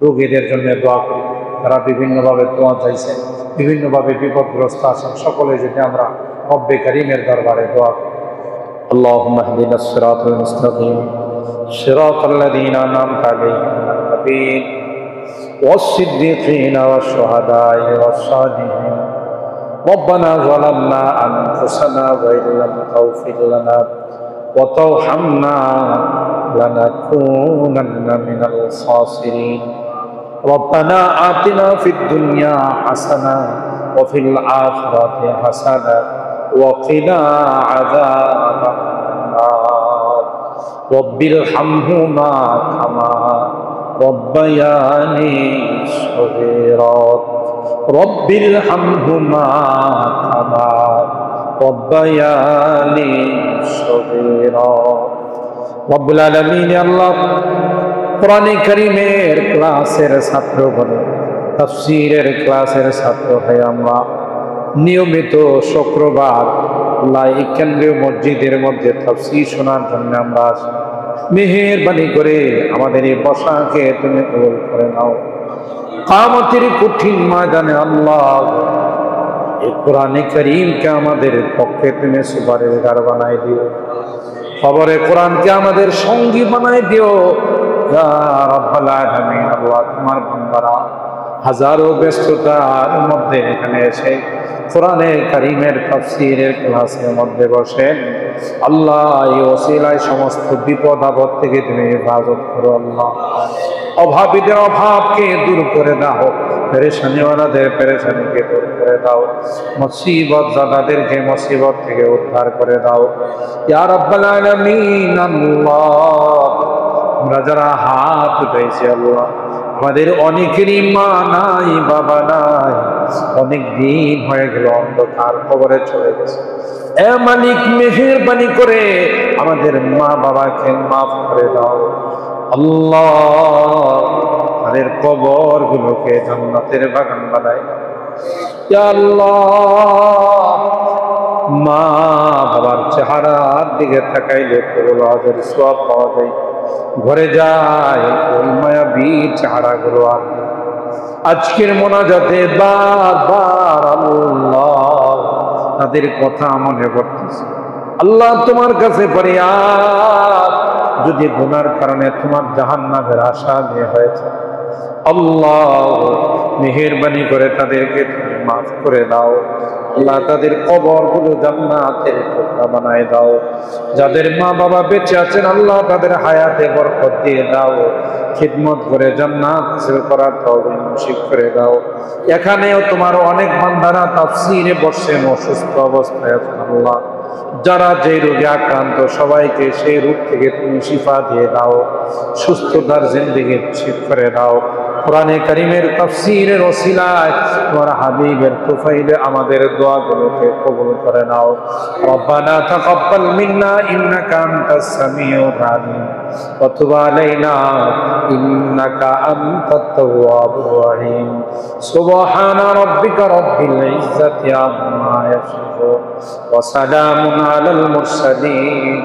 রোগীদের জন্য দোয়া করি, তারা বিভিন্নভাবে দোয়া চাইছেন, বিভিন্নভাবে বিপদগ্রস্ত আছেন, সকলে যদি আমরা রব্বে কারীমের দরবারে দোয়া করি। আল্লাহুম্মা ইহদিনাস সিরাতাল মুস্তাকিম সিরাতাল লাযীনা আন'আমতা আলাইহিম মিনান নাবিয়্যিন ওয়াস-সিদ্দীকিনা ওয়াশ-শুহাদা'i ওয়াস-সালিহিন। ربنا ظلمنا أنفسنا وإن لم تغفر لنا وترحمنا لنكونن من الخاسرين ربنا آتنا في الدنيا حسنة وفي الآخرة حسنة وقنا عذاب النار رب ارحمهما كما ربياني صغيرا رب ارحمهما كما ربياني صغيرا رب العالمين আল্লাহ কোরআনে কারীমের ক্লাসের ছাত্র বলে, তাফসীরের ক্লাসের ছাত্র হয়ে আমরা নিয়মিত শুক্রবার এই কেন্দ্রীয় মসজিদের মধ্যে তাফসীর শোনার জন্য আমরা আসি। মেহেরবানি করে আমাদের এই বসাকে তুমি কবুল করে নাও। কিয়ামতের কঠিন ময়দানে আল্লাহ এই কোরআনে কারীমকে আমাদের পক্ষে তুমি সুপারিশগার বানাই দিও, খবরে কোরআনকে আমাদের সঙ্গী বানাই দিও ইয়া রাব্বাল আলামিন। আল্লাহ তোমার বান্দারা হাজারো ব্যস্ততার মধ্যে এখানে এসে কোরআনে কারীমের তাফসীরের ক্লাসের মধ্যে বসেন, আল্লাহ এই ওসিলায় সমস্ত বিপদ আপদ থেকে তুমি হেফাজত করো। আল্লাহ অভাবীদের অভাবকে দূর করে দাও, পেরেশানিওয়ালাদের পেরেশানিকে দূর করে দাও, মুসিবত জাদাদেরকে মুসিবত থেকে উদ্ধার করে দাও ইয়া রাব্বাল আলামিন। আল্লাহ আমরা যারা হাত উঠাইছি আল্লাহ, আমাদের অনেকেরই মা নাই বাবা নাই, অনেক দিন হয়ে গেল অন্ধকার কবরে চলে গেছে। এ মালিক মেহেরবানি করে আমাদের মা বাবাকে মাফ করে দাও আল্লাহ, তাদের কবর গুলোকে জান্নাতের বাগান বানাই দাও ইয়া আল্লাহ। মা বাবার চেহারার দিকে তাকাইলে কবুল আজের সওয়াব পাওয়া যায়, ঘরে যায় ওই মায়াবী চেহারা গুলো আর আজকের মোনাজাতে বারবার আল্লাহ তাদের কথা মনে পড়তেছে। আল্লাহ তোমার কাছে ফরিয়াদ, যদি গুনার কারণে তোমার জাহান্নামের আশা নিয়ে হয়েছে আল্লাহ মেহেরবানি করে তাদেরকে তুমি মাফ করে দাও আল্লাহ, তাদের কবরগুলো জান্নাতের টুকরা বানায় দাও। যাদের মা বাবা বেঁচে আছেন আল্লাহ তাদের হায়াতে বরকত দিয়ে দাও, খিদমত করে জান্নাত হাসিল করার তৌফিক নসিব করে দাও। এখানেও তোমার অনেক বান্দারা তাফসীরে বসেন অসুস্থ অবস্থায় আছেন আল্লাহ, যারা যে রোগে আক্রান্ত সবাইকে সেই রোগ থেকে তুমি শিফা দিয়ে দাও, সুস্থতার জিন্দেগি নসিব করে দাও। কোরআনে কারীমের তাফসীরের ওসিলায় তোমার হাবিবের তুফাইলে আমাদের দোয়াগুলোকে কবুল করে নাও। রব্বানা তাকাব্বাল মিন্না ইন্নাকা আনতাস সামিউর আলিম ওয়া তুব আলাইনা ইন্নাকা আনতাত তাওয়াবুর রহিম। সুবহানা রাব্বিকা রাব্বিল ইজ্জাতি আম্মা ইয়াসিফুন ওয়া সালামুন আলাল মুরসালিন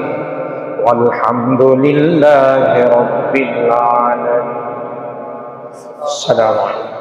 ওয়ালহামদুলিল্লাহি রাব্বিল আলামিন। السلام عليكم।